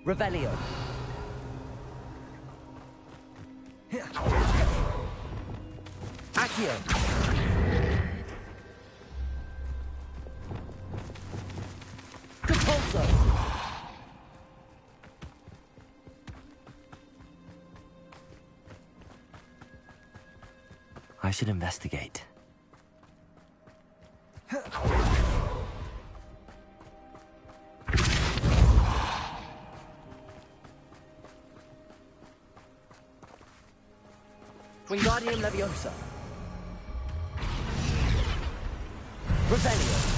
Revelio. Accio. Compulso. I should investigate. Wingardium Leviosa. Revelio.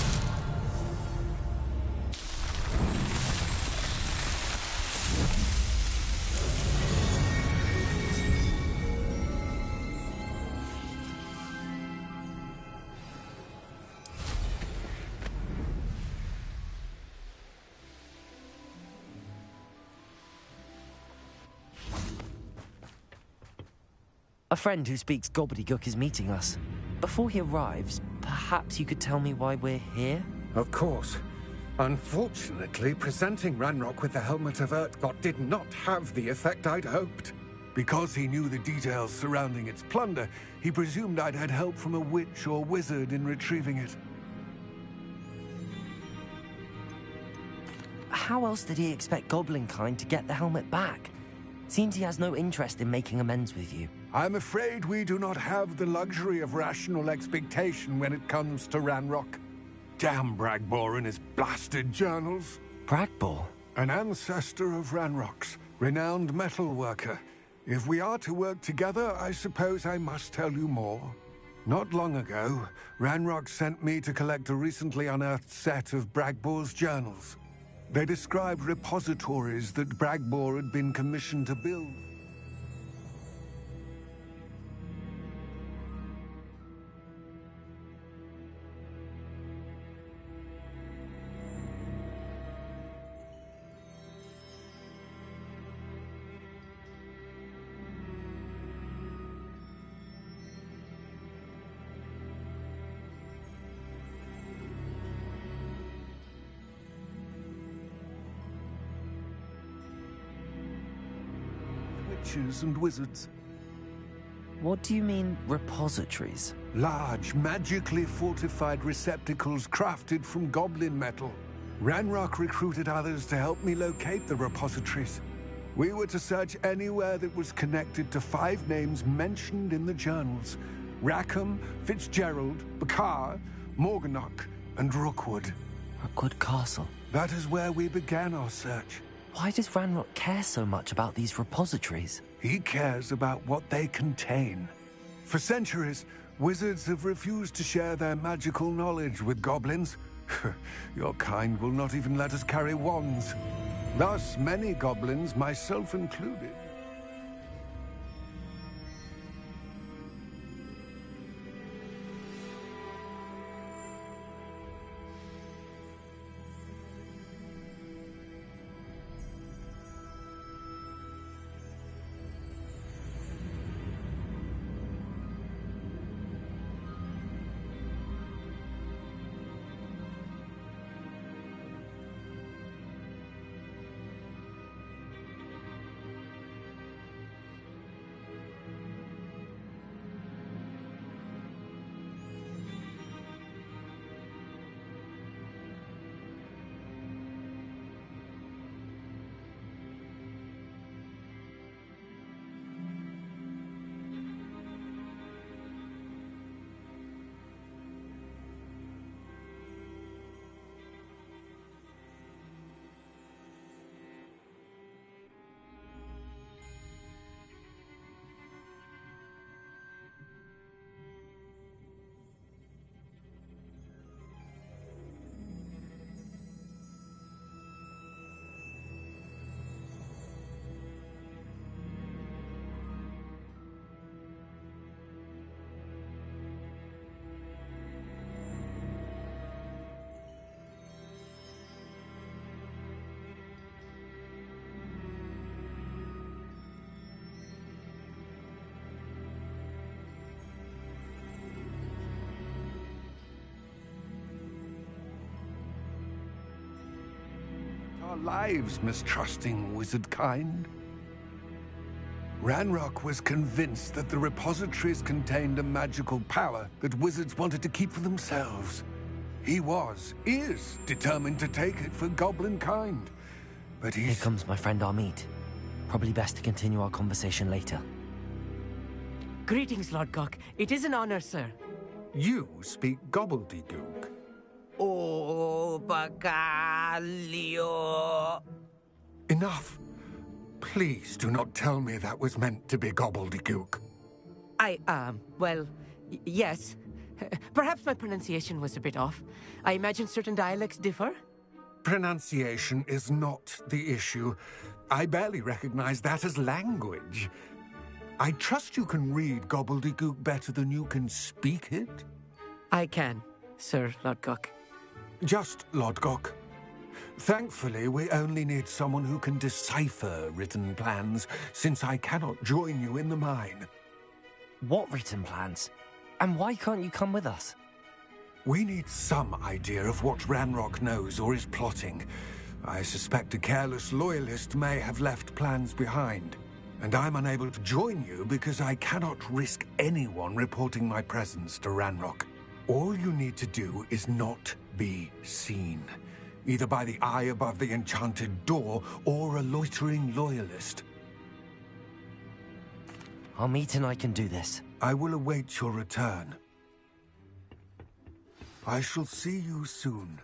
A friend who speaks gobbledygook is meeting us. Before he arrives, perhaps you could tell me why we're here? Of course. Unfortunately, presenting Ranrock with the Helmet of Urtkot did not have the effect I'd hoped. Because he knew the details surrounding its plunder, he presumed I'd had help from a witch or wizard in retrieving it. How else did he expect Goblinkind to get the helmet back? Seems he has no interest in making amends with you. I'm afraid we do not have the luxury of rational expectation when it comes to Ranrock. Damn Bragbor and his blasted journals. Bragbor? An ancestor of Ranrock's, renowned metal worker. If we are to work together, I suppose I must tell you more. Not long ago, Ranrock sent me to collect a recently unearthed set of Bragbor's journals. They described repositories that Bragbor had been commissioned to build. Witches and wizards. What do you mean, repositories? Large, magically fortified receptacles crafted from goblin metal. Ranrock recruited others to help me locate the repositories. We were to search anywhere that was connected to 5 names mentioned in the journals: Rackham, Fitzgerald, Bakar, Morganach, and Rookwood. Rookwood Castle. That is where we began our search. Why does Ranrock care so much about these repositories? He cares about what they contain. For centuries, wizards have refused to share their magical knowledge with goblins. Your kind will not even let us carry wands. Thus, many goblins, myself included, lives mistrusting wizard kind. Ranrock was convinced that the repositories contained a magical power that wizards wanted to keep for themselves. He is determined to take it for goblin kind. But Here comes my friend Amit. Probably best to continue our conversation later. Greetings, Lord Gok. It is an honor, sir. You speak gobbledygook. Oh, Bacalio. Enough. Please do not tell me that was meant to be gobbledygook. Well, yes. Perhaps my pronunciation was a bit off. I imagine certain dialects differ? Pronunciation is not the issue. I barely recognize that as language. I trust you can read gobbledygook better than you can speak it? I can, Sir Lord Gok. Just Lodgok. Thankfully, we only need someone who can decipher written plans, since I cannot join you in the mine. What written plans? And why can't you come with us? We need some idea of what Ranrock knows or is plotting. I suspect a careless loyalist may have left plans behind. And I'm unable to join you because I cannot risk anyone reporting my presence to Ranrock. All you need to do is not be seen, either by the eye above the enchanted door or a loitering loyalist. Amit and I can do this. I will await your return. I shall see you soon.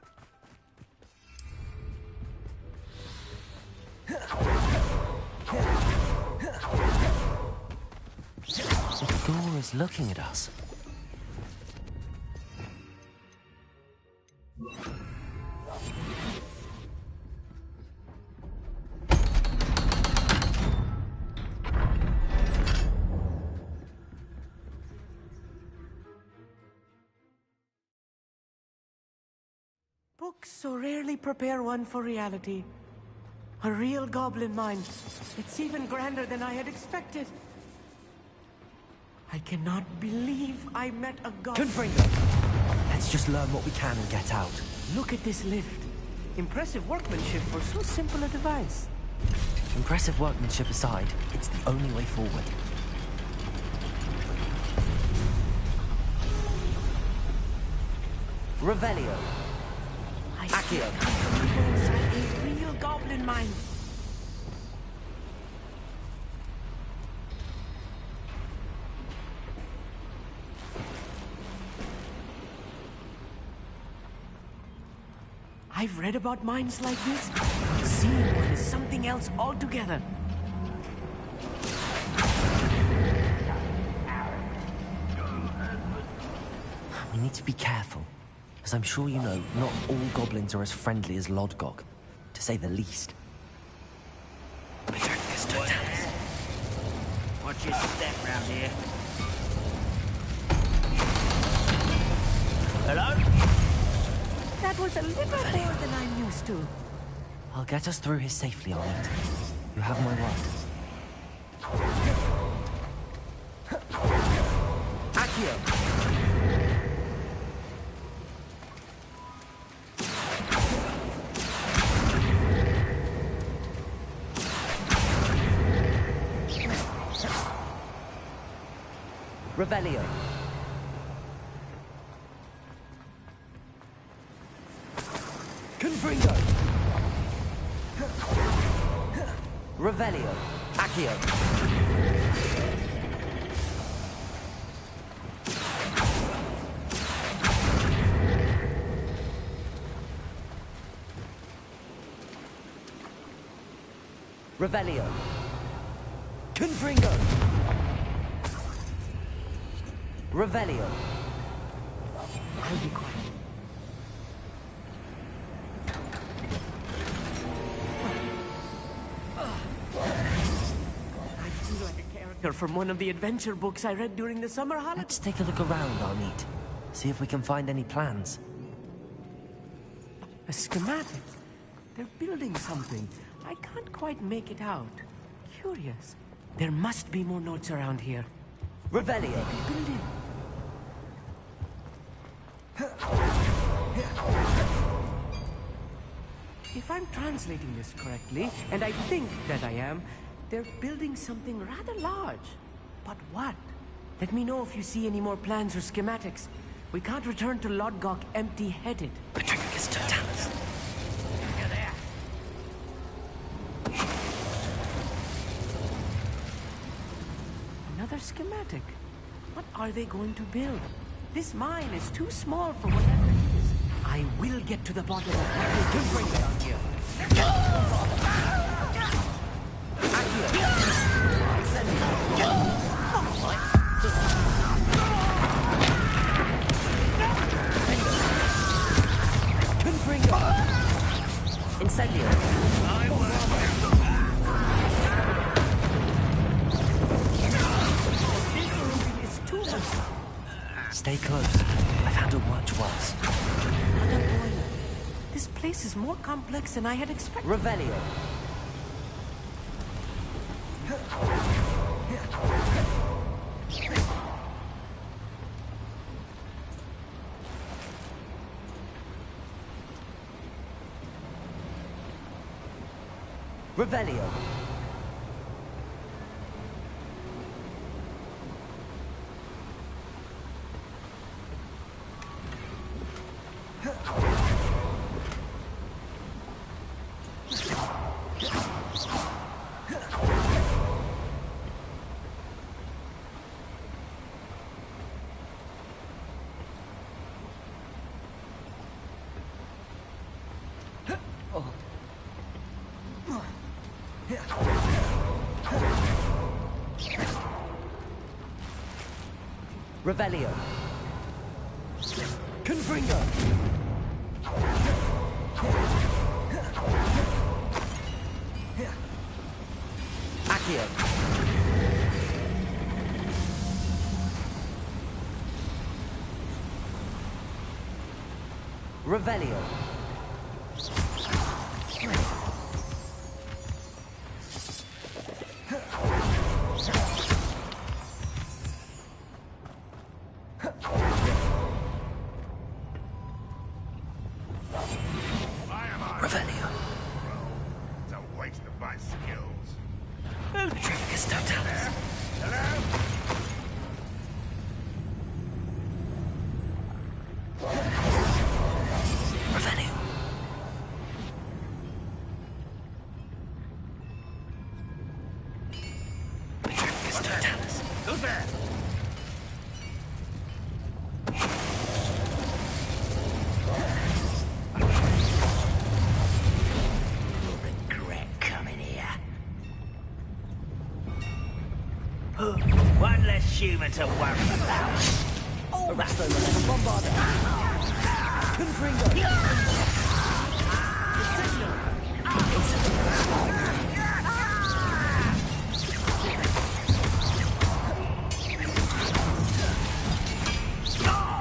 The door is looking at us. Books so rarely prepare one for reality. A real goblin mind. It's even grander than I had expected. I cannot believe I met a goblin. Confringo! Let's just learn what we can and get out. Look at this lift. Impressive workmanship for so simple a device. Impressive workmanship aside, it's the only way forward. Revelio. Accio. Inside a real goblin mind. I've read about mines like this, but seeing one is something else altogether. We need to be careful. As I'm sure you know, not all goblins are as friendly as Lodgok, to say the least. Watch your step round here. Hello? That was a little more than I'm used to. I'll get us through here safely, Arnold. You have my word. Accio. Revelio. Confringo. Revelio. Accio. Revelio. Confringo. Revelio. I'll be quiet. I feel like a character from one of the adventure books I read during the summer holidays. Let's take a look around, Arneet. See if we can find any plans. A schematic. They're building something. I can't quite make it out. Curious. There must be more notes around here. Revelio. Building. If If I'm translating this correctly, and I think that I am, they're building something rather large. But what? Let me know if you see any more plans or schematics. We can't return to Lodgok empty-headed. Patricus Totalis. You're there. Another schematic. What are they going to build? This mine is too small for whatever it is. I will get to the bottom of what is to bring down here. Incendio. This is too much. Stay close. I've handled much worse. Another boiler. This place is more complex than I had expected. Revelio. Revelio. Revelio. Confringo. Accio. Revelio. Revelio. It's a waste of my skills. Patricus Totalis. Hello? Revelio. Patricus Totalis. Who's there? You'll regret coming here. One less human to worry about. Arresto Milena Bombarda. Confringo.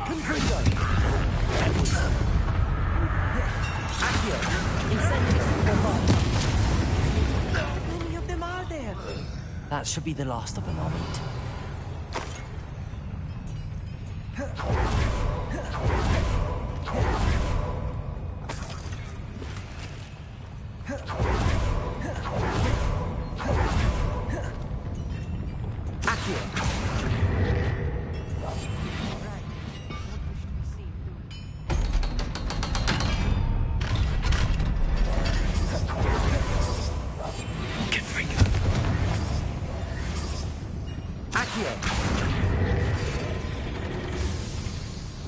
Confringo. Accio. Incendio. Bombarda. How many of them are there? That should be the last of them, I'll meet.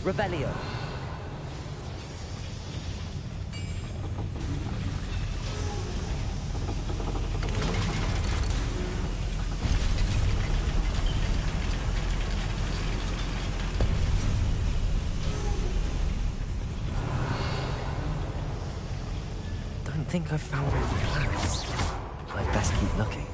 Revelio. Don't think I've found all the plans. I'd best keep looking.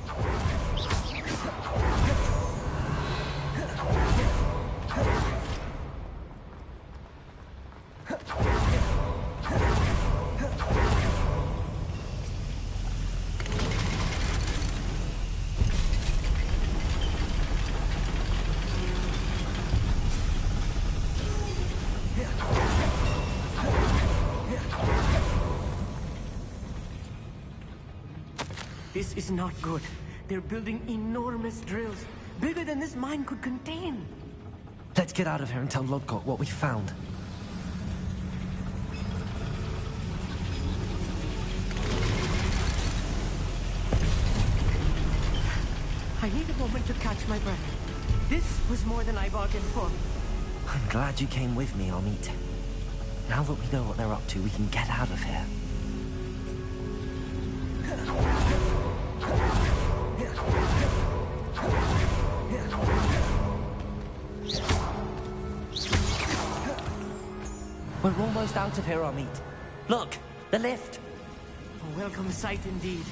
This is not good. They're building enormous drills, bigger than this mine could contain. Let's get out of here and tell Lodgok what we found. I need a moment to catch my breath. This was more than I bargained for. I'm glad you came with me, Amit. Now that we know what they're up to, we can get out of here. We're almost out of here, Amit. Look, the lift. A welcome sight indeed.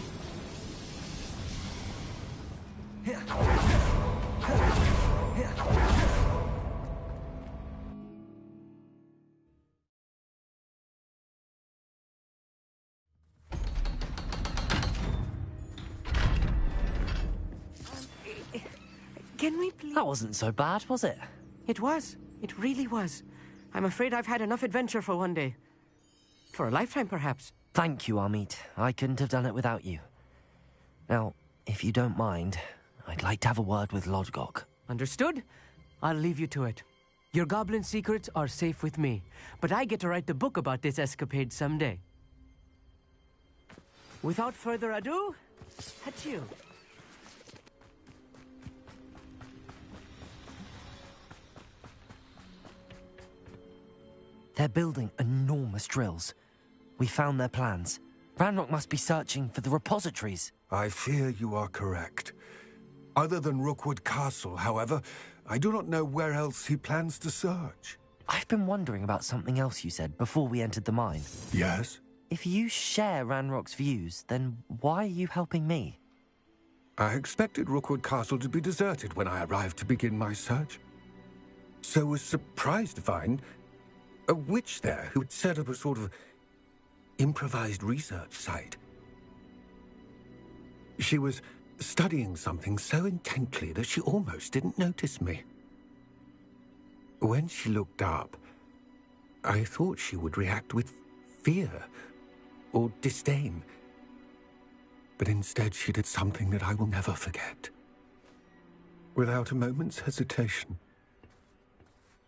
Can we please... That wasn't so bad, was it? It was. It really was. I'm afraid I've had enough adventure for one day. For a lifetime, perhaps. Thank you, Amit. I couldn't have done it without you. Now, if you don't mind, I'd like to have a word with Lodgok. Understood? I'll leave you to it. Your goblin secrets are safe with me, but I get to write the book about this escapade someday. Without further ado, adieu. They're building enormous drills. We found their plans. Ranrock must be searching for the repositories. I fear you are correct. Other than Rookwood Castle, however, I do not know where else he plans to search. I've been wondering about something else you said before we entered the mine. Yes? If you share Ranrock's views, then why are you helping me? I expected Rookwood Castle to be deserted when I arrived to begin my search. So was surprised to find a witch there who had set up a sort of improvised research site. She was studying something so intently that she almost didn't notice me. When she looked up, I thought she would react with fear or disdain. But instead she did something that I will never forget. Without a moment's hesitation,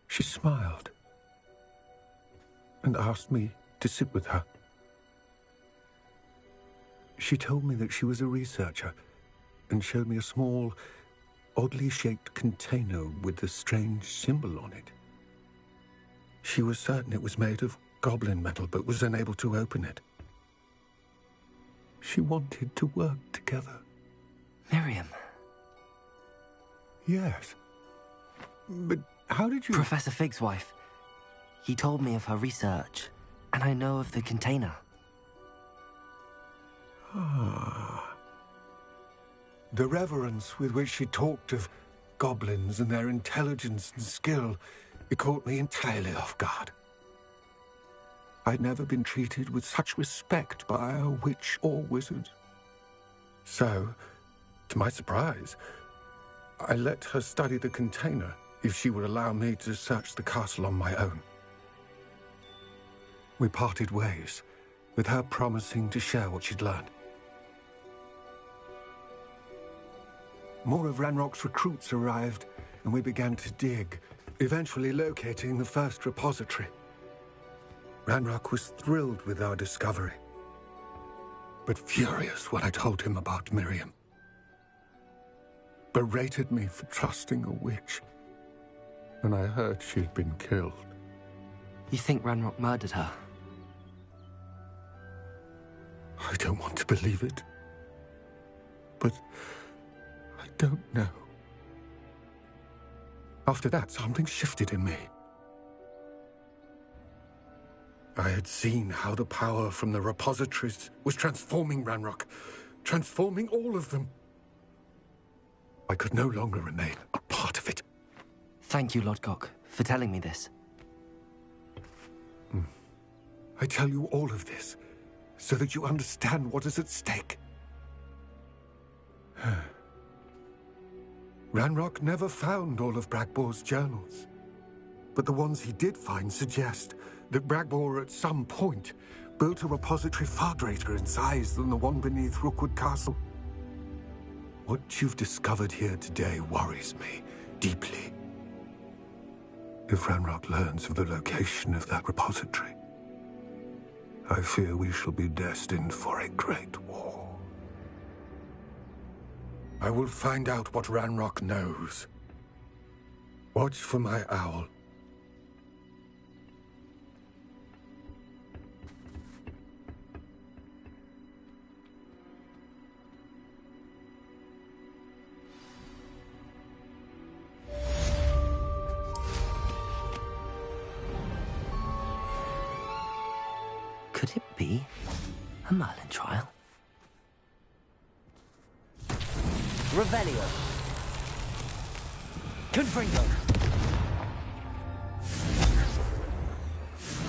she smiled and asked me to sit with her. She told me that she was a researcher and showed me a small, oddly shaped container with a strange symbol on it. She was certain it was made of goblin metal, but was unable to open it. She wanted to work together. Miriam. Yes. But how did you... Professor Fig's wife. He told me of her research, and I know of the container. The reverence with which she talked of goblins and their intelligence and skill, it caught me entirely off guard. I'd never been treated with such respect by a witch or wizard. So, to my surprise, I let her study the container if she would allow me to search the castle on my own. We parted ways, with her promising to share what she'd learned. More of Ranrock's recruits arrived, and we began to dig, eventually locating the first repository. Ranrock was thrilled with our discovery, but furious when I told him about Miriam. Berated me for trusting a witch, and I heard she'd been killed. You think Ranrock murdered her? I don't want to believe it, but I don't know. After that, something shifted in me. I had seen how the power from the repositories was transforming Ranrock, transforming all of them. I could no longer remain a part of it. Thank you, Lodgok, for telling me this. I tell you all of this so that you understand what is at stake. Ranrock never found all of Bragbor's journals, but the ones he did find suggest that Bragbor at some point built a repository far greater in size than the one beneath Rookwood Castle. What you've discovered here today worries me deeply. If Ranrock learns of the location of that repository, I fear we shall be destined for a great war. I will find out what Ranrock knows. Watch for my owl. Could it be a Merlin trial? Revelio. Confringo.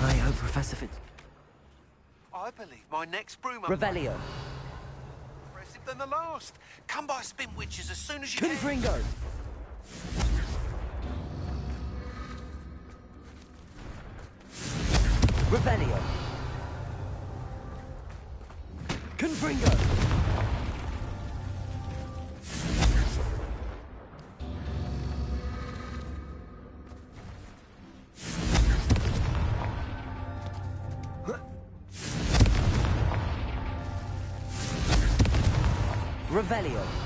I hope Professor Fitz... I believe my next broom Revelio. impressive than the last. Come by Spin Witches as soon as you can. Confringo. Revelio. Confringo. Revelio.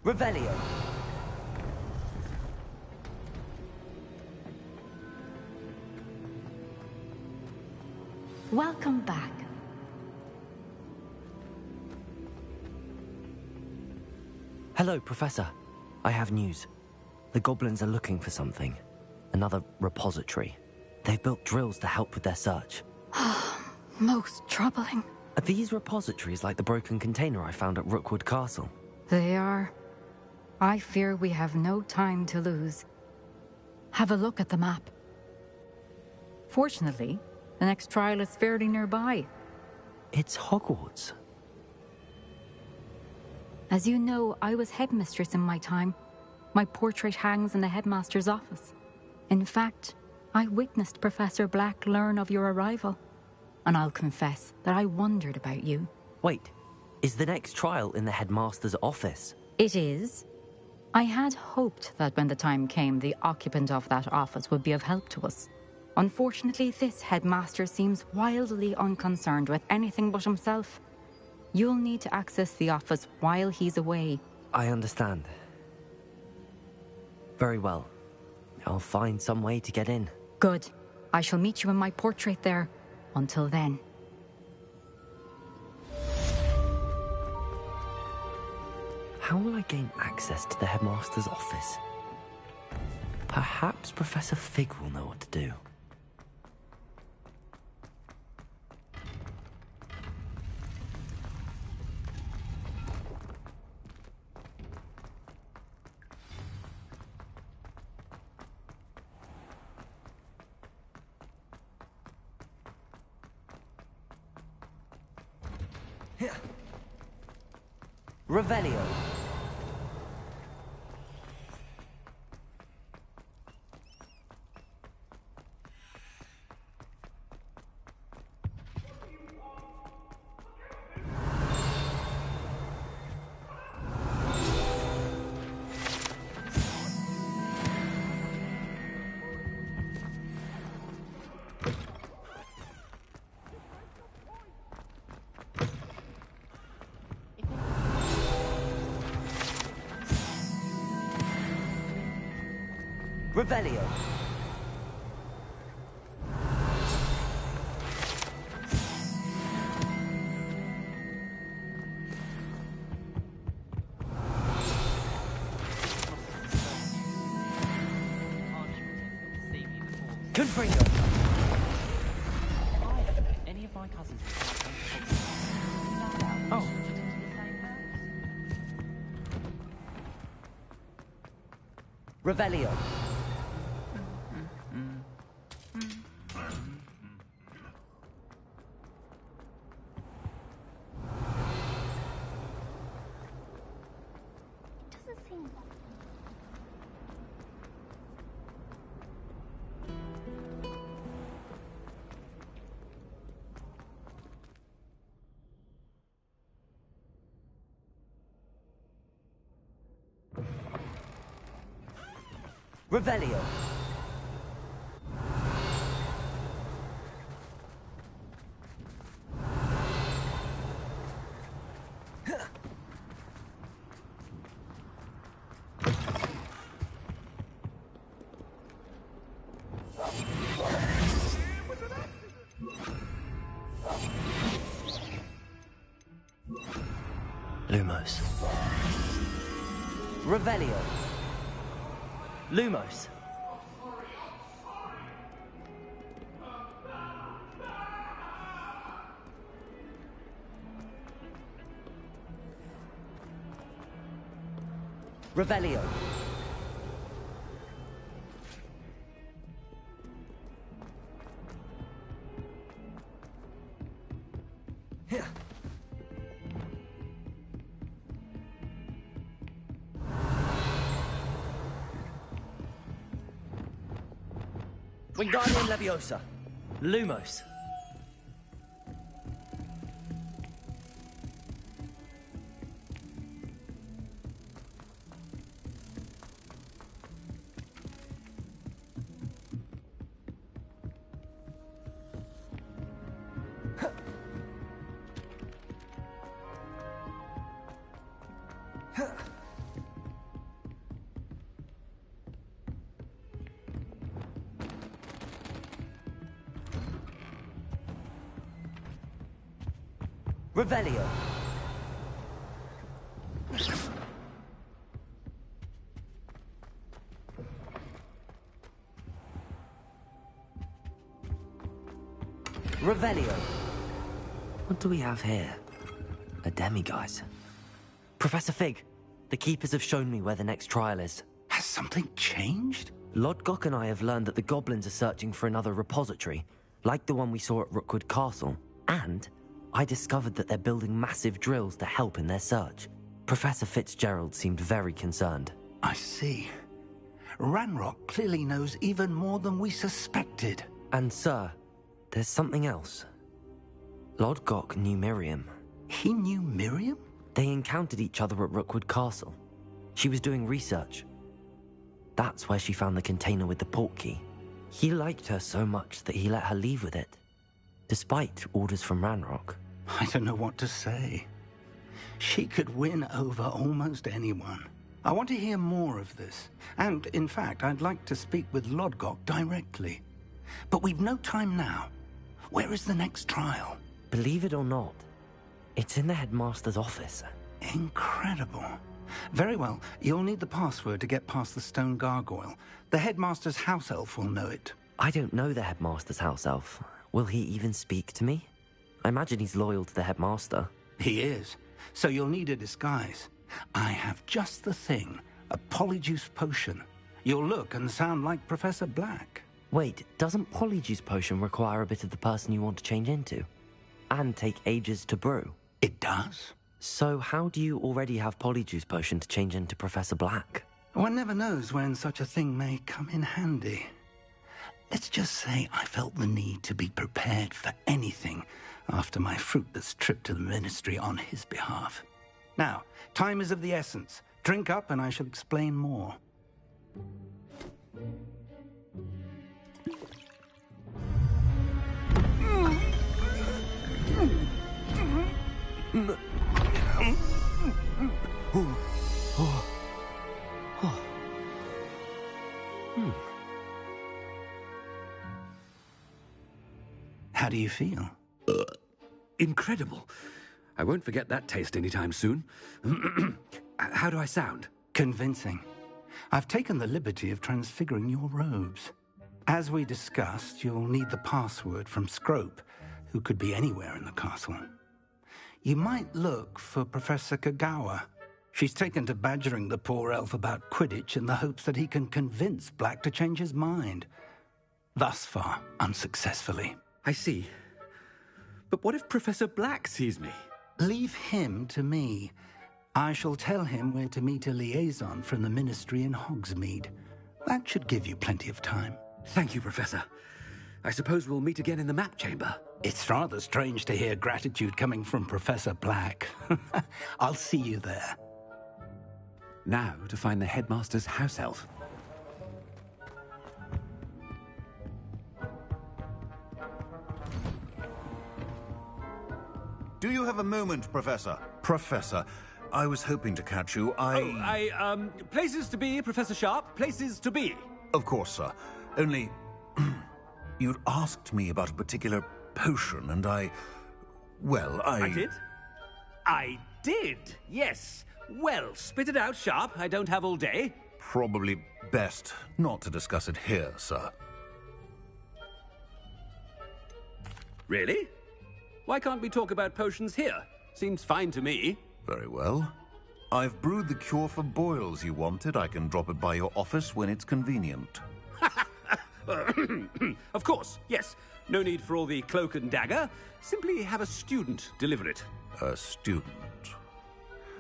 Revelio. Welcome back. Hello, Professor. I have news. The goblins are looking for something. Another repository. They've built drills to help with their search. Most troubling. Are these repositories like the broken container I found at Rookwood Castle? They are. I fear we have no time to lose. Have a look at the map. Fortunately, the next trial is fairly nearby. It's Hogwarts. As you know, I was headmistress in my time. My portrait hangs in the headmaster's office. In fact, I witnessed Professor Black learn of your arrival. And I'll confess that I wondered about you. Wait, is the next trial in the headmaster's office? It is. I had hoped that when the time came, the occupant of that office would be of help to us. Unfortunately, this headmaster seems wildly unconcerned with anything but himself. You'll need to access the office while he's away. I understand. Very well. I'll find some way to get in. Good. I shall meet you in my portrait there. Until then. How will I gain access to the headmaster's office? Perhaps Professor Fig will know what to do. Revelio. Revelio. Confringo! Any of my cousins? Oh. Revelio. Doesn't seem Revelio. Lumos. Revelio. Lumos. Revelio. Wingardium Leviosa. Lumos. Revelio. Revelio. What do we have here? A demiguise. Professor Fig, the Keepers have shown me where the next trial is. Has something changed? Lodgok and I have learned that the goblins are searching for another repository, like the one we saw at Rookwood Castle. And I discovered that they're building massive drills to help in their search. Professor Fitzgerald seemed very concerned. I see. Ranrock clearly knows even more than we suspected. And sir, there's something else. Lodgok knew Miriam. He knew Miriam? They encountered each other at Rookwood Castle. She was doing research. That's where she found the container with the port key. He liked her so much that he let her leave with it, despite orders from Ranrock. I don't know what to say. She could win over almost anyone. I want to hear more of this. And, in fact, I'd like to speak with Lodgok directly. But we've no time now. Where is the next trial? Believe it or not, it's in the headmaster's office. Incredible. Very well. You'll need the password to get past the stone gargoyle. The headmaster's house elf will know it. I don't know the headmaster's house elf. Will he even speak to me? I imagine he's loyal to the headmaster. He is. So you'll need a disguise. I have just the thing. A polyjuice potion. You'll look and sound like Professor Black. Wait, doesn't polyjuice potion require a bit of the person you want to change into? And take ages to brew? It does. So how do you already have polyjuice potion to change into Professor Black? One never knows when such a thing may come in handy. Let's just say I felt the need to be prepared for anything after my fruitless trip to the Ministry on his behalf. Now, time is of the essence. Drink up and I shall explain more. How do you feel? Incredible. I won't forget that taste anytime soon. How do I sound? Convincing. I've taken the liberty of transfiguring your robes. As we discussed, you'll need the password from Scrope, who could be anywhere in the castle. You might look for Professor Kagawa. She's taken to badgering the poor elf about Quidditch in the hopes that he can convince Black to change his mind. Thus far, unsuccessfully. I see. But what if Professor Black sees me? Leave him to me. I shall tell him where to meet a liaison from the Ministry in Hogsmeade. That should give you plenty of time. Thank you, Professor. I suppose we'll meet again in the map chamber. It's rather strange to hear gratitude coming from Professor Black. I'll see you there. Now to find the headmaster's house elf. Do you have a moment, Professor? Professor, I was hoping to catch you. Places to be, Professor Sharp. Places to be. Of course, sir. Only... you'd asked me about a particular potion, and well, I did? I did, yes. Well, spit it out, Sharp. I don't have all day. Probably best not to discuss it here, sir. Really? Why can't we talk about potions here? Seems fine to me. Very well. I've brewed the cure for boils you wanted. I can drop it by your office when it's convenient. Of course, yes. No need for all the cloak and dagger. Simply have a student deliver it. A student.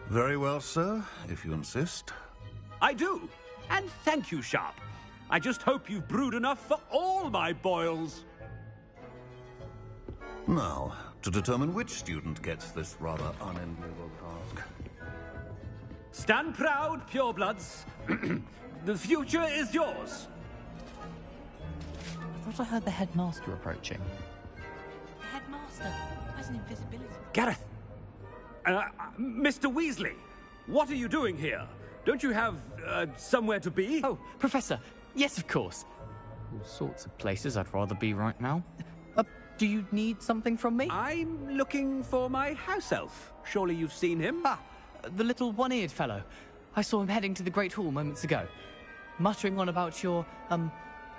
Very well, sir, if you insist. I do. And thank you, Sharp. I just hope you've brewed enough for all my boils. Now, to determine which student gets this rather unenviable task. Stand proud, purebloods. The future is yours. I thought I heard the headmaster approaching. The headmaster has an invisibility. Gareth! Mr. Weasley, what are you doing here? Don't you have, somewhere to be? Oh, Professor, yes, of course. All sorts of places I'd rather be right now. Do you need something from me? I'm looking for my house elf. Surely you've seen him? Ah, the little one-eared fellow. I saw him heading to the Great Hall moments ago, muttering on about your,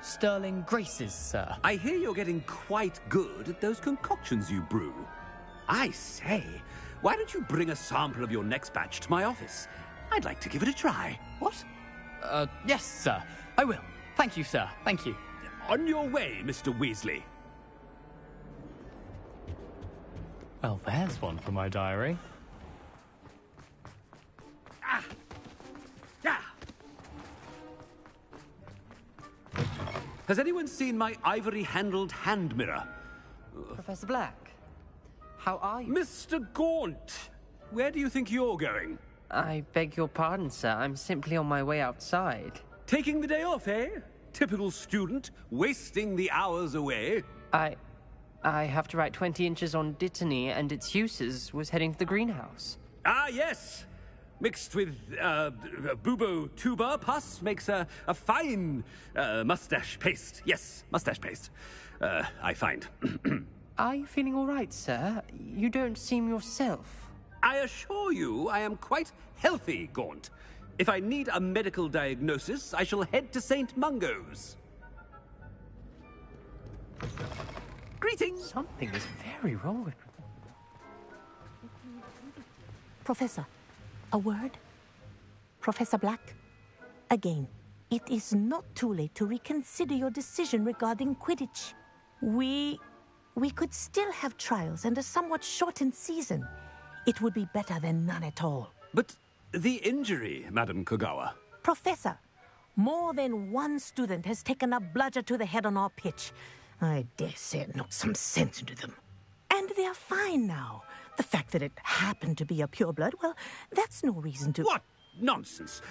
sterling graces, sir. I hear you're getting quite good at those concoctions you brew. I say, why don't you bring a sample of your next batch to my office? I'd like to give it a try. What? Yes, sir. I will. Thank you, sir. Thank you. On your way, Mr. Weasley. Well, there's one for my diary. Ah! Yeah! Has anyone seen my ivory-handled hand mirror? Professor Black, how are you? Mr. Gaunt, where do you think you're going? I beg your pardon, sir. I'm simply on my way outside. Taking the day off, eh? Typical student, wasting the hours away. I have to write 20 inches on Dittany and its uses. Was heading to the greenhouse. Ah, yes! Mixed with, bubo tuber pus makes a fine, mustache paste. Yes, mustache paste. I find. Are you feeling all right, sir? You don't seem yourself. I assure you I am quite healthy, Gaunt. If I need a medical diagnosis, I shall head to St. Mungo's. Greetings! Something is very wrong with... Professor, a word? Professor Black? Again, it is not too late to reconsider your decision regarding Quidditch. We could still have trials and a somewhat shortened season. It would be better than none at all. But the injury, Madam Kagawa. Professor, more than one student has taken a bludger to the head on our pitch. I dare say it knocked some sense into them. And they're fine now. The fact that it happened to be a pureblood, well, that's no reason to... What nonsense!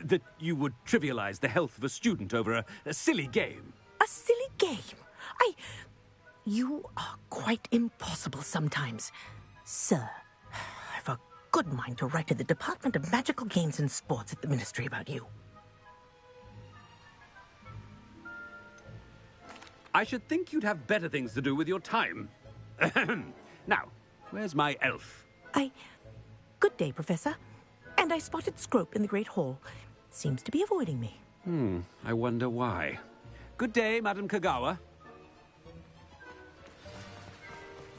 That you would trivialize the health of a student over a silly game. A silly game? You are quite impossible sometimes. Sir, I've a good mind to write to the Department of Magical Games and Sports at the Ministry about you. I should think you'd have better things to do with your time. Now, where's my elf? Good day, Professor. And I spotted Scrope in the Great Hall. Seems to be avoiding me. I wonder why. Good day, Madam Kagawa.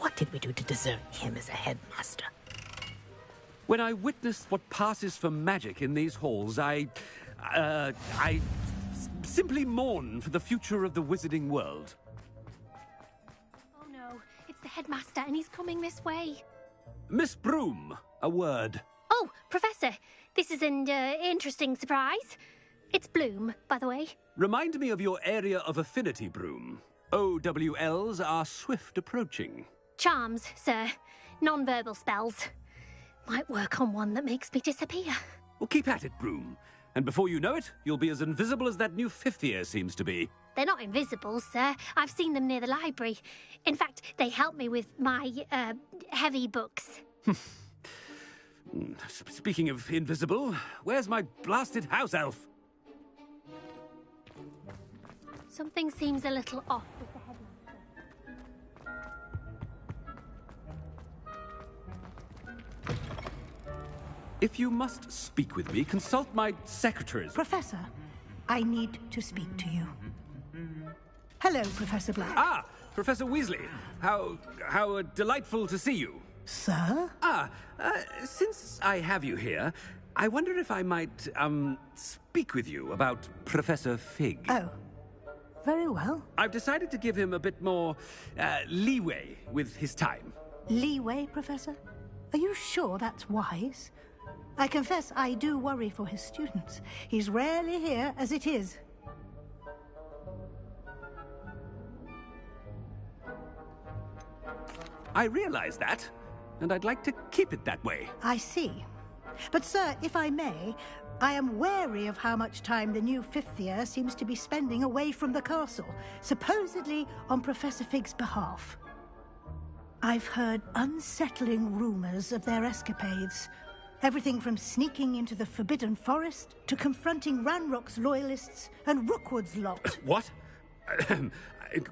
What did we do to deserve him as a headmaster? When I witness what passes for magic in these halls, I simply mourn for the future of the wizarding world. Oh no, it's the headmaster and he's coming this way. Miss Broom, a word. Oh, Professor, this is an interesting surprise. It's Bloom, by the way. Remind me of your area of affinity, Broom. OWLs are swift approaching. Charms, sir. Non-verbal spells. Might work on one that makes me disappear. Well, keep at it, Broom. And before you know it, you'll be as invisible as that new fifth year seems to be. They're not invisible, sir. I've seen them near the library. In fact, they help me with my, heavy books. Speaking of invisible, where's my blasted house elf? Something seems a little off with the headmaster. If you must speak with me, consult my secretaries. Professor, I need to speak to you. Hello, Professor Black. Ah, Professor Weasley. How delightful to see you. Sir? Since I have you here, I wonder if I might, speak with you about Professor Fig. Oh, very well. I've decided to give him a bit more, leeway with his time. Leeway, Professor? Are you sure that's wise? I confess I do worry for his students. He's rarely here as it is. I realize that, and I'd like to keep it that way. I see. But, sir, if I may, I am wary of how much time the new fifth year seems to be spending away from the castle, supposedly on Professor Fig's behalf. I've heard unsettling rumors of their escapades. Everything from sneaking into the Forbidden Forest to confronting Ranrock's loyalists and Rookwood's lot. What?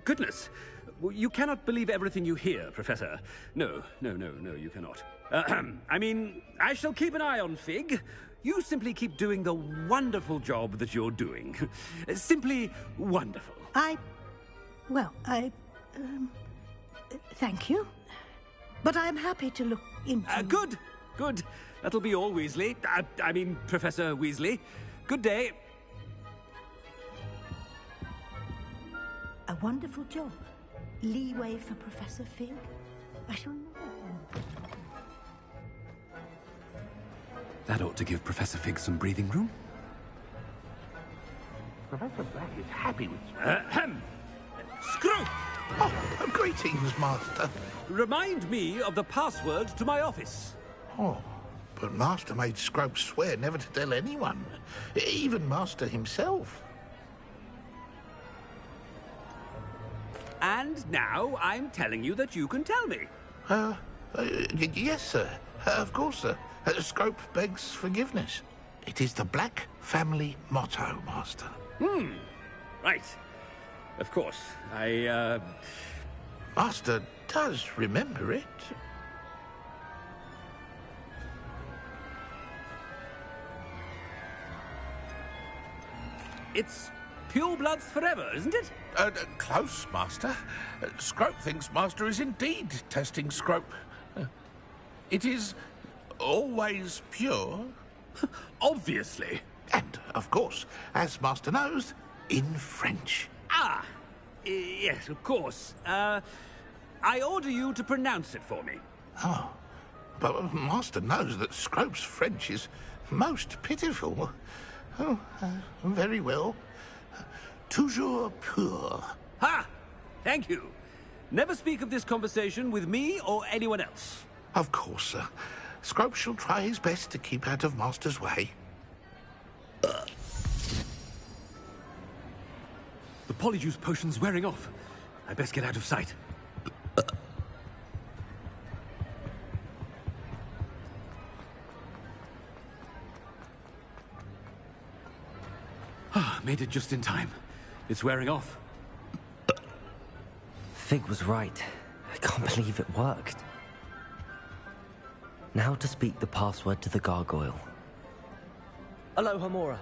Goodness. You cannot believe everything you hear, Professor. No, you cannot. I mean, I shall keep an eye on Fig. You simply keep doing the wonderful job that you're doing. Simply wonderful. Thank you. But I'm happy to look into... Good. That'll be all, Weasley. I mean, Professor Weasley. Good day. A wonderful job. Leeway for Professor Fig. I shall know. That ought to give Professor Fig some breathing room. Professor Black is happy with Screw! Oh, greetings, Master. Remind me of the password to my office. Oh, but Master made Scrope swear never to tell anyone, even Master himself. And now I'm telling you that you can tell me. Yes, sir. Of course, sir. Scrope begs forgiveness. It is the Black family motto, Master. Right. Of course. Master does remember it. It's purebloods forever, isn't it? Close, Master. Scrope thinks Master is indeed testing Scrope. It is always pure. Obviously. And, of course, as Master knows, in French. Yes, of course. I order you to pronounce it for me. Oh, but Master knows that Scrope's French is most pitiful. Oh, very well. Toujours pur. Ha! Thank you. Never speak of this conversation with me or anyone else. Of course, sir. Scrope shall try his best to keep out of Master's way. The polyjuice potion's wearing off. I best get out of sight. Made it just in time. It's wearing off. Fig was right. I can't believe it worked. Now to speak the password to the gargoyle. Aloha Mora.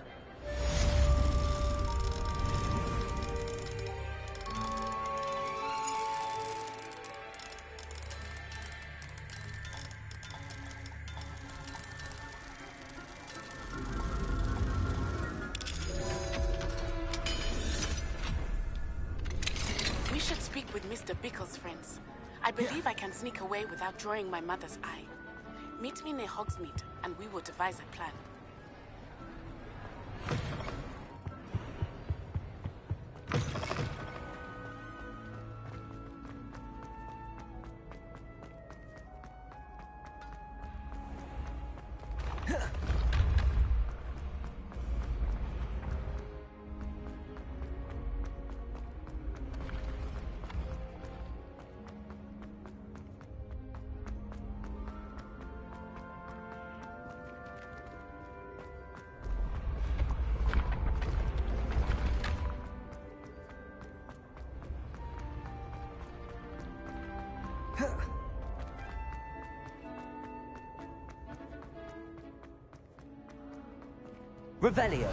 Bickle's friends. I believe I can sneak away without drawing my mother's eye. Meet me near Hogsmeade, and we will devise a plan. Revelio.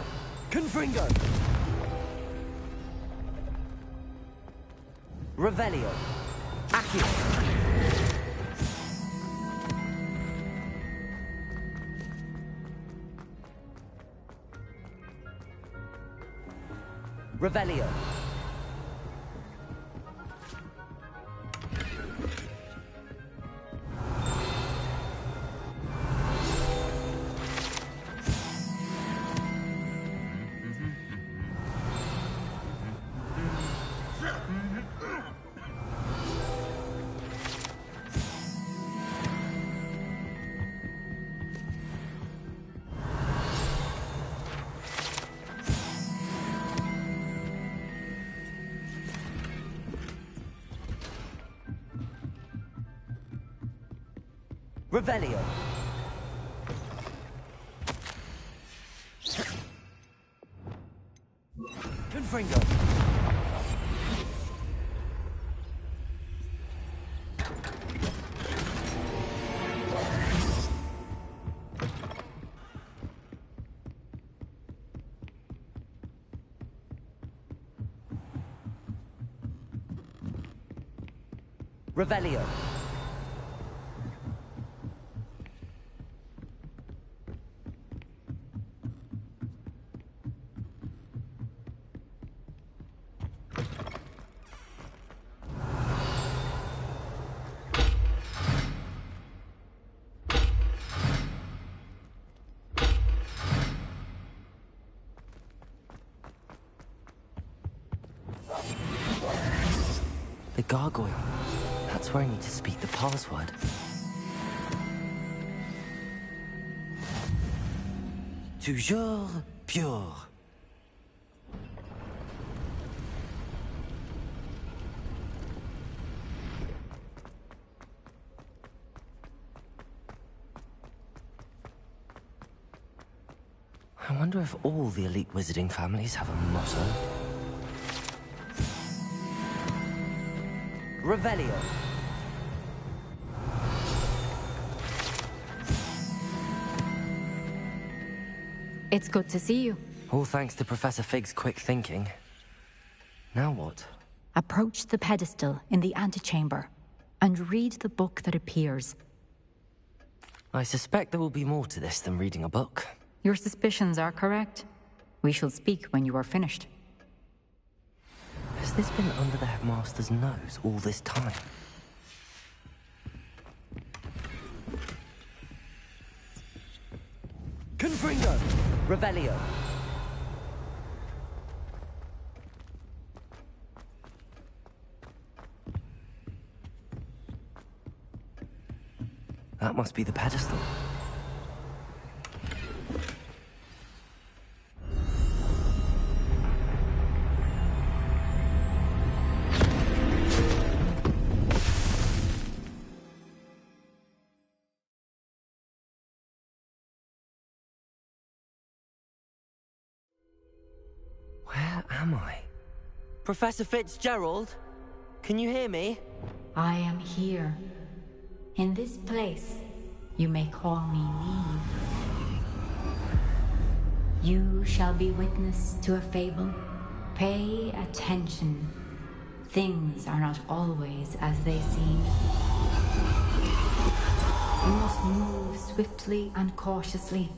Confringo. Revelio. Accio. Revelio. Revelio. Confringo. Revelio. The gargoyle. That's where I need to speak the password. Toujours pure. I wonder if all the elite wizarding families have a motto. Revelio. It's good to see you. All thanks to Professor Fig's quick thinking. Now what? Approach the pedestal in the antechamber and read the book that appears. I suspect there will be more to this than reading a book. Your suspicions are correct. We shall speak when you are finished. Has this been under the headmaster's nose all this time? Confringo! Revelio! That must be the pedestal. Where am I? Professor Fitzgerald? Can you hear me? I am here. In this place, you may call me Neve. You shall be witness to a fable. Pay attention. Things are not always as they seem. You must move swiftly and cautiously.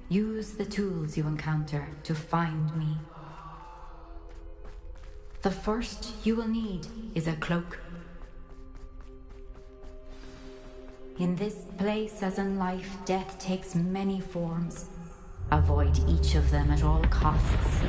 Use the tools you encounter to find me. The first you will need is a cloak. In this place, as in life, death takes many forms. Avoid each of them at all costs.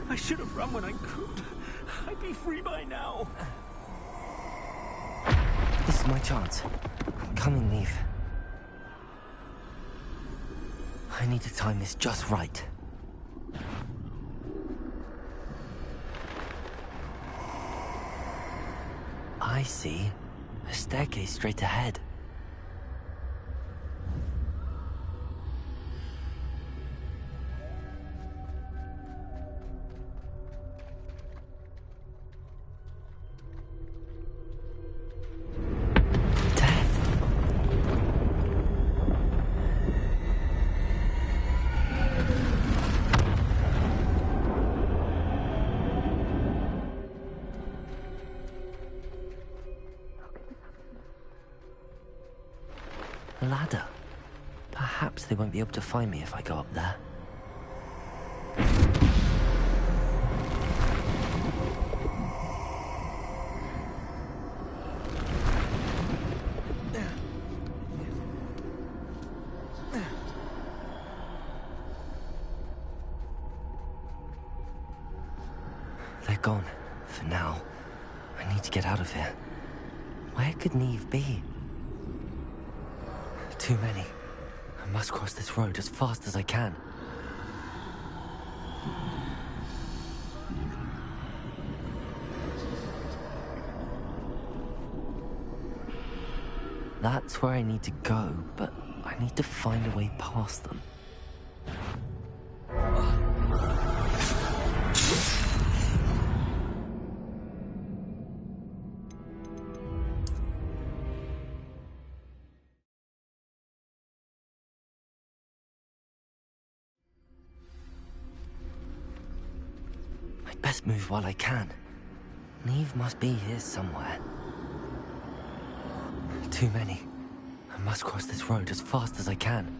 I should have run when I could. I'd be free by now. This is my chance. I'm coming, Neve. I need to time this just right. I see a staircase straight ahead. Ladder. Perhaps they won't be able to find me if I go up there. They're gone. For now. I need to get out of here. Where could Neve be? Too many. I must cross this road as fast as I can. That's where I need to go, but I need to find a way past them. Best move while I can. Neve must be here somewhere. Too many. I must cross this road as fast as I can.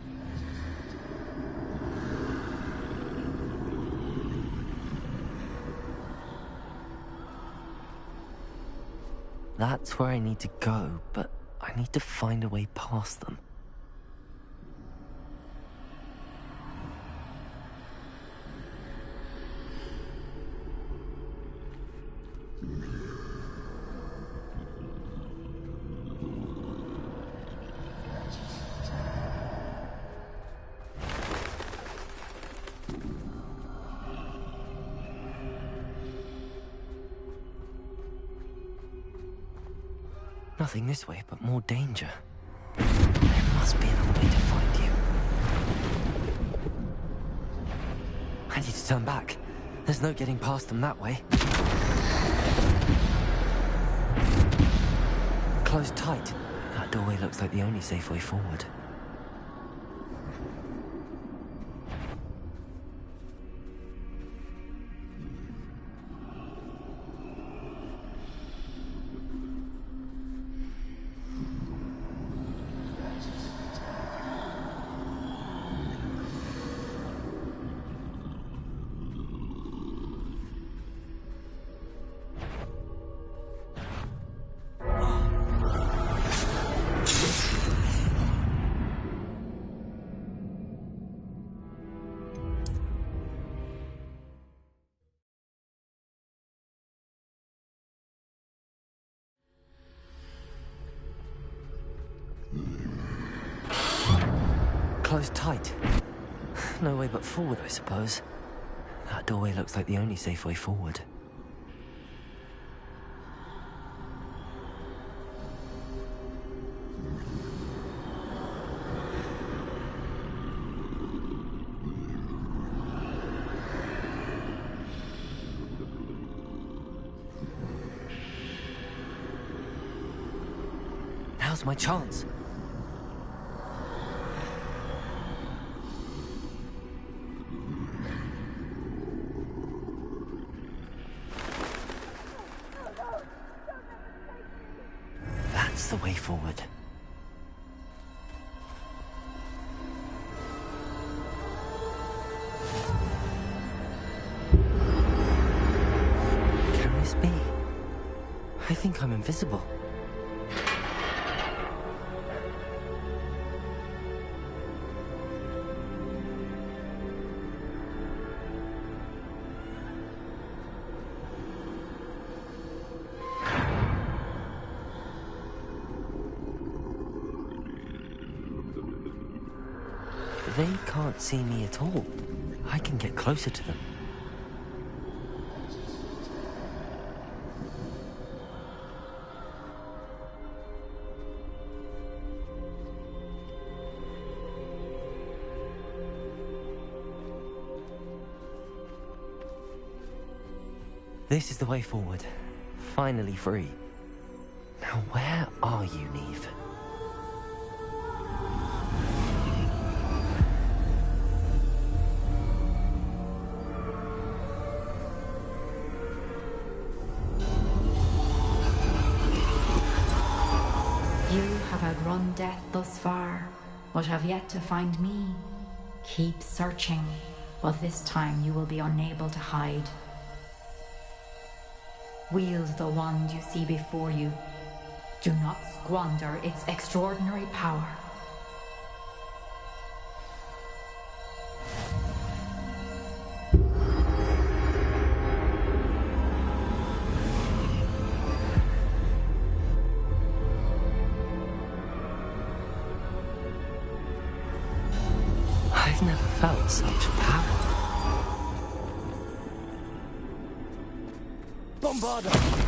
That's where I need to go, but I need to find a way past them. Nothing this way, but more danger. There must be another way to find you. I need to turn back. There's no getting past them that way. Closed tight. That doorway looks like the only safe way forward. Closed tight. No way but forward, I suppose. That doorway looks like the only safe way forward. Now's my chance. That's the way forward. Can this be? I think I'm invisible. They can't see me at all. I can get closer to them. This is the way forward. Finally free. Now where are you, Neve? You have outrun death thus far, but have yet to find me. Keep searching, but this time you will be unable to hide. Wield the wand you see before you. Do not squander its extraordinary power. I've never felt such power. Bombarda!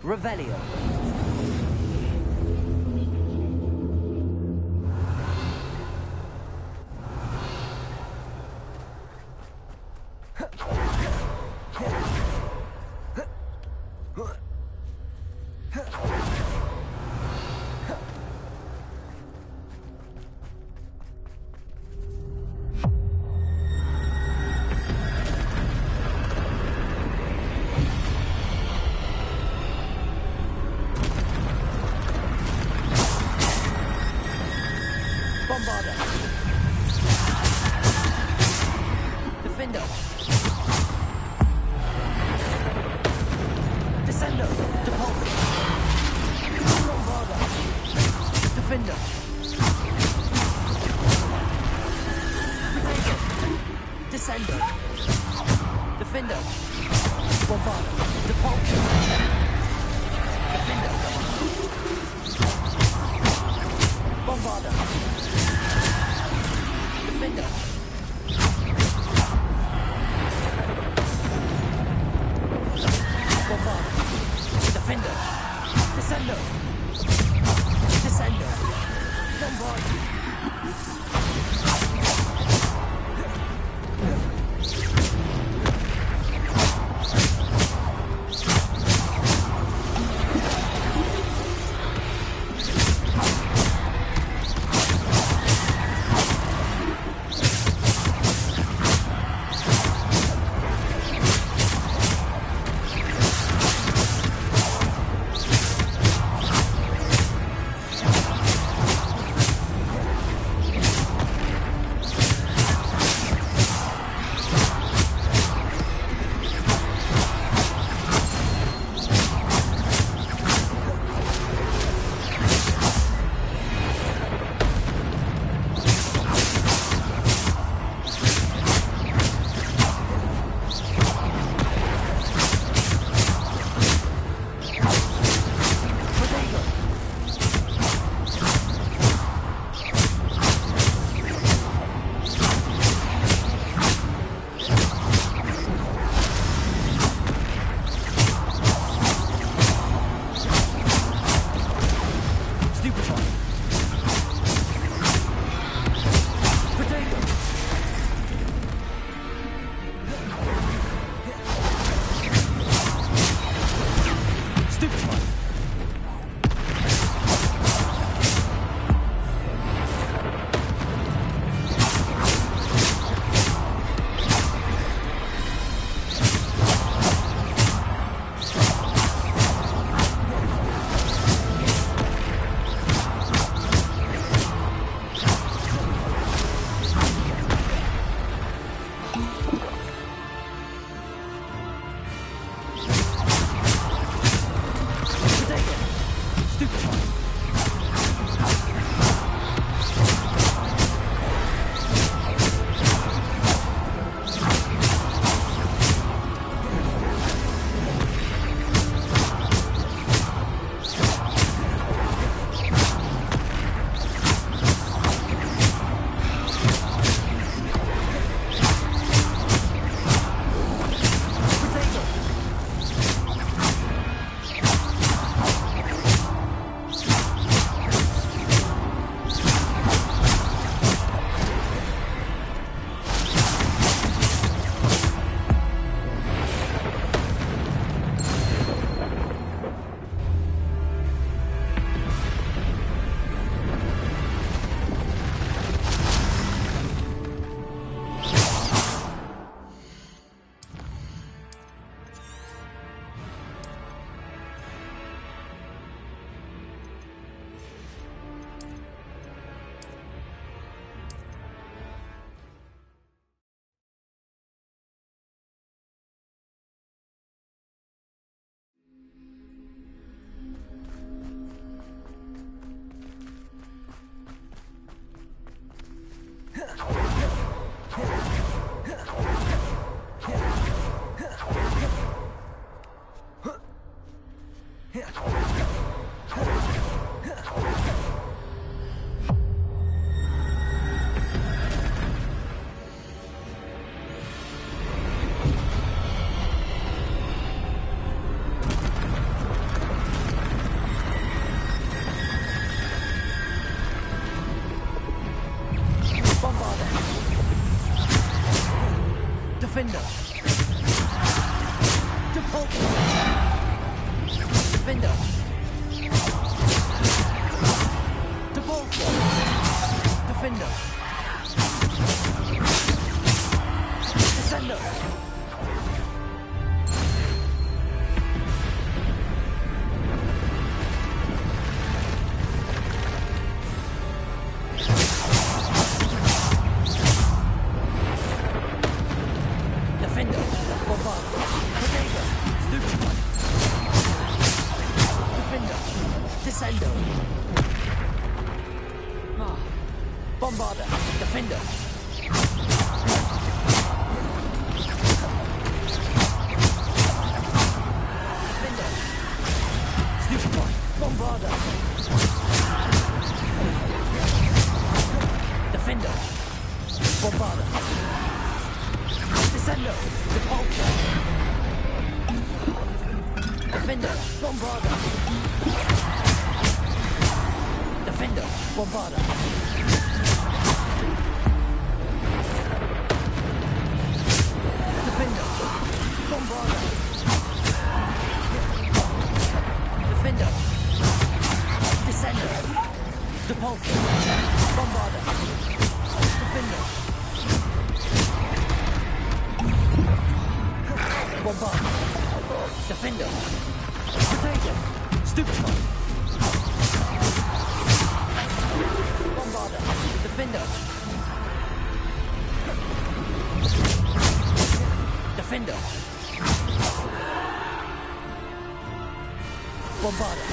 Revelio. Defender! Descendo! Descendo! Bombard! Defender! Depulso! Defender! Depulso! Defender! Descendo! Bombarder, Defender. Defender. Stupefy, Bombarder. Defender. Bombarder. Descendo, Depulso. Defender, Bombarda! Defender, Bombarda! Defender, Bombarda! Defender, Descender, Depulsor, Bombarda, Defender, Bombarda, Defender, Potato, Stupefy, Bombarda, Defender, Defender, Bombarda.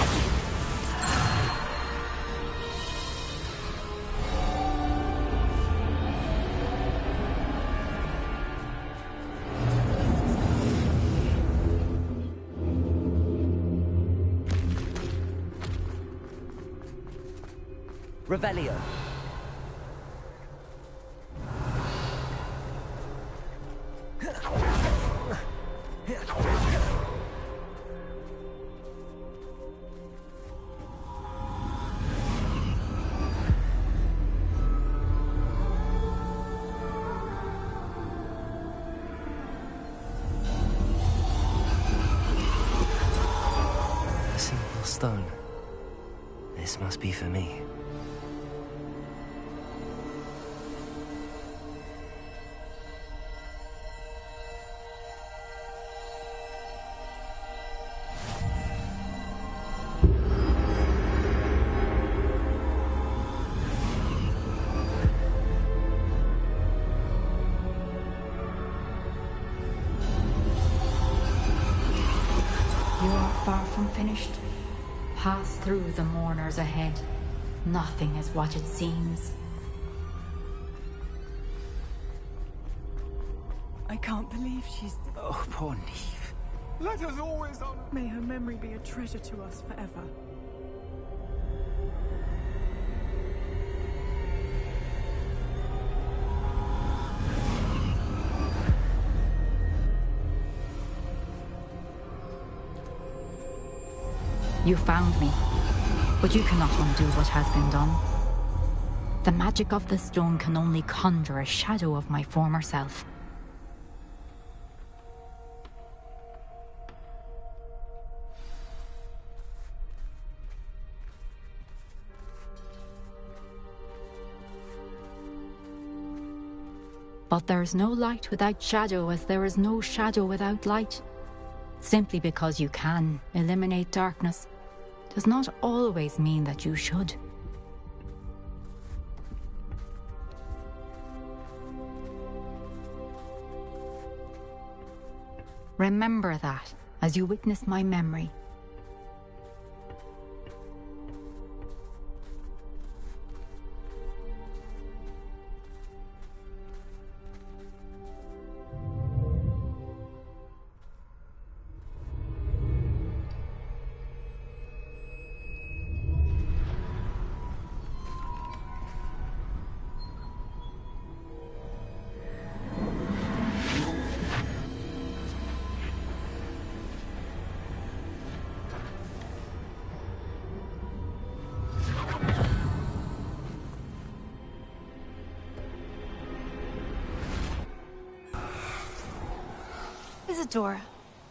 Revelio. A simple stone. This must be for me. You are far from finished. Pass through the mourners ahead. Nothing is what it seems. I can't believe she's... Oh, poor Neve. Let us always honor... May her memory be a treasure to us forever. You found me, but you cannot undo what has been done. The magic of the stone can only conjure a shadow of my former self. But there is no light without shadow, as there is no shadow without light. Simply because you can eliminate darkness does not always mean that you should. Remember that as you witness my memory. Isadora,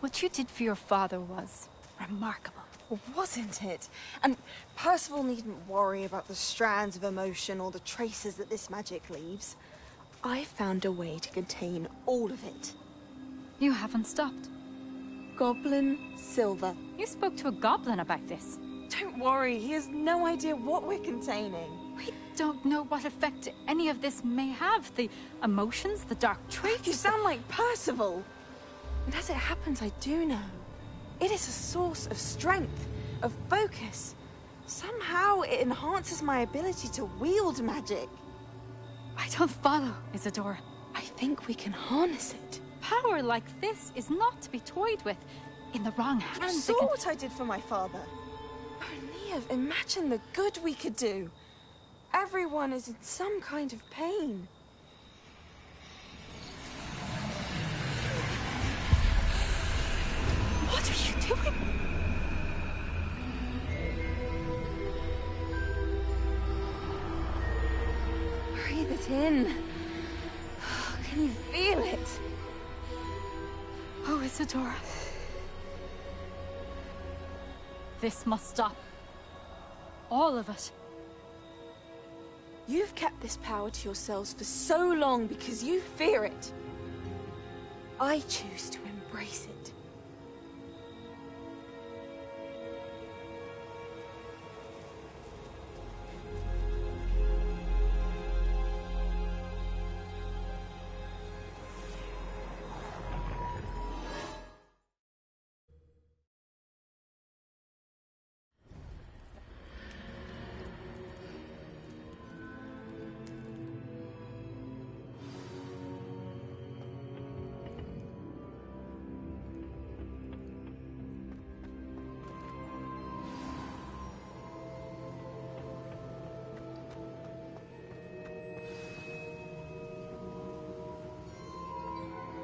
what you did for your father was remarkable. Wasn't it? And Percival needn't worry about the strands of emotion or the traces that this magic leaves. I found a way to contain all of it. You haven't stopped. Goblin Silver. You spoke to a goblin about this. Don't worry, he has no idea what we're containing. We don't know what effect any of this may have. The emotions, the dark traits. You sound like Percival. And as it happens, I do know. It is a source of strength, of focus. Somehow it enhances my ability to wield magic. I don't follow, Isadora. I think we can harness it. Power like this is not to be toyed with. In the wrong hands, You saw what I did for my father. Oh, Neve, imagine the good we could do. Everyone is in some kind of pain. What are you doing? it in. Can you feel it? Oh, Isadora. This must stop. All of it. You've kept this power to yourselves for so long because you fear it. I choose to embrace it.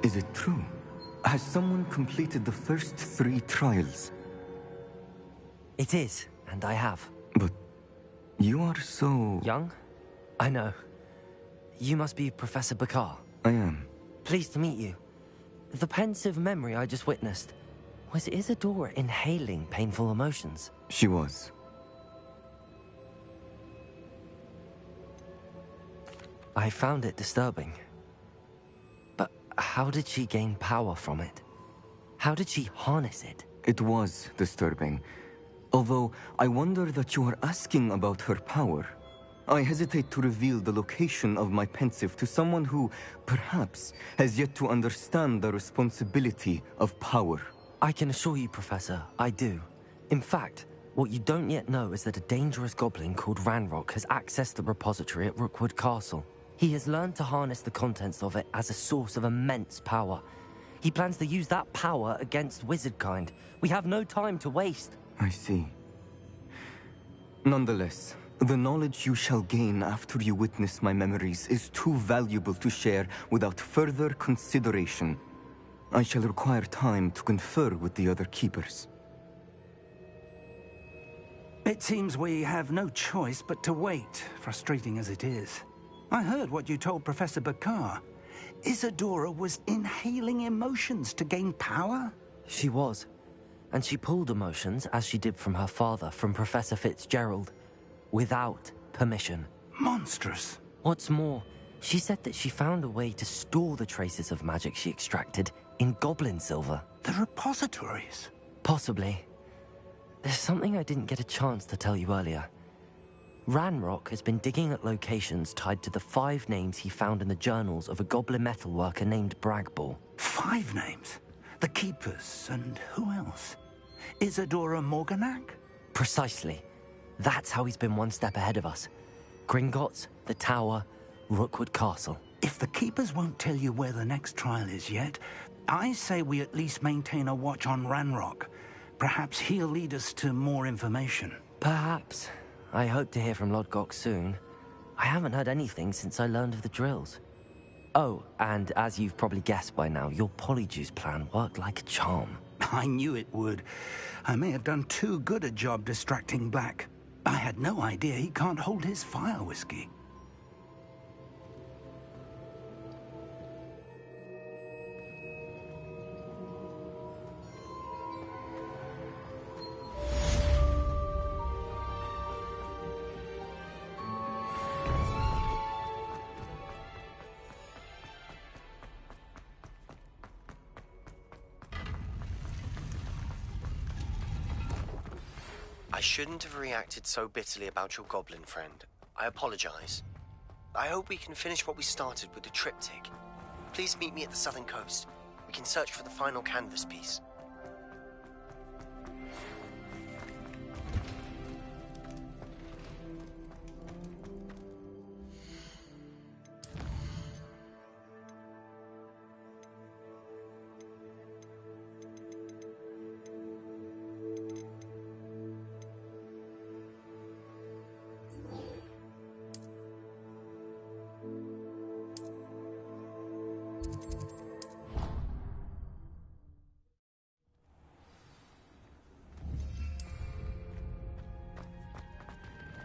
Is it true? Has someone completed the first 3 trials? It is, and I have. But you are so... Young? I know. You must be Professor Bakar. I am. Pleased to meet you. The pensive memory I just witnessed, was Isadora inhaling painful emotions? She was. I found it disturbing. But how did she gain power from it? How did she harness it? It was disturbing. Although, I wonder that you are asking about her power. I hesitate to reveal the location of my pensive to someone who, perhaps, has yet to understand the responsibility of power. I can assure you, Professor, I do. In fact, what you don't yet know is that a dangerous goblin called Ranrock has accessed the repository at Rookwood Castle. He has learned to harness the contents of it as a source of immense power. He plans to use that power against wizardkind. We have no time to waste. I see. Nonetheless, the knowledge you shall gain after you witness my memories is too valuable to share without further consideration. I shall require time to confer with the other keepers. It seems we have no choice but to wait, frustrating as it is. I heard what you told Professor Bakar. Isadora was inhaling emotions to gain power? She was. And she pulled emotions, as she did from her father, from Professor Fitzgerald, without permission. Monstrous. What's more, she said that she found a way to store the traces of magic she extracted in goblin silver. The repositories? Possibly. There's something I didn't get a chance to tell you earlier. Ranrock has been digging at locations tied to the 5 names he found in the journals of a goblin metalworker named Bragball. 5 names? The Keepers, and who else? Isadora Morganac? Precisely. That's how he's been one step ahead of us. Gringotts, the Tower, Rookwood Castle. If the Keepers won't tell you where the next trial is yet, I say we at least maintain a watch on Ranrock. Perhaps he'll lead us to more information. Perhaps. I hope to hear from Lodgok soon. I haven't heard anything since I learned of the drills. Oh, and as you've probably guessed by now, your Polyjuice plan worked like a charm. I knew it would. I may have done too good a job distracting Black. I had no idea he can't hold his fire whiskey. I shouldn't have reacted so bitterly about your goblin friend. I apologize. I hope we can finish what we started with the triptych. Please meet me at the southern coast. We can search for the final canvas piece.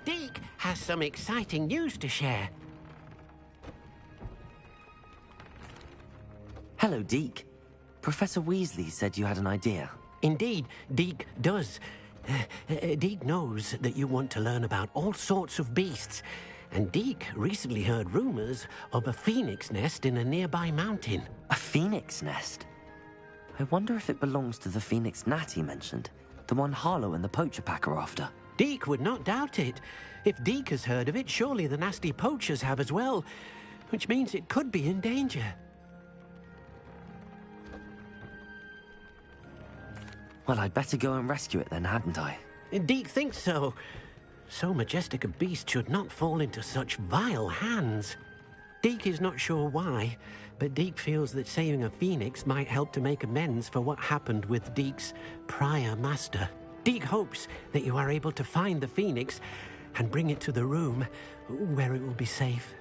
Deke has some exciting news to share. Hello, Deke. Professor Weasley said you had an idea. Indeed, Deke does. Deke knows that you want to learn about all sorts of beasts, and Deke recently heard rumors of a phoenix nest in a nearby mountain. A phoenix nest? I wonder if it belongs to the phoenix gnat he mentioned, the one Harlow and the poacher pack are after. Deke would not doubt it. If Deke has heard of it, surely the nasty poachers have as well, which means it could be in danger. Well, I'd better go and rescue it then, hadn't I? Deke thinks so. So majestic a beast should not fall into such vile hands. Deke is not sure why, but Deke feels that saving a phoenix might help to make amends for what happened with Deke's prior master. Deke hopes that you are able to find the phoenix and bring it to the room where it will be safe.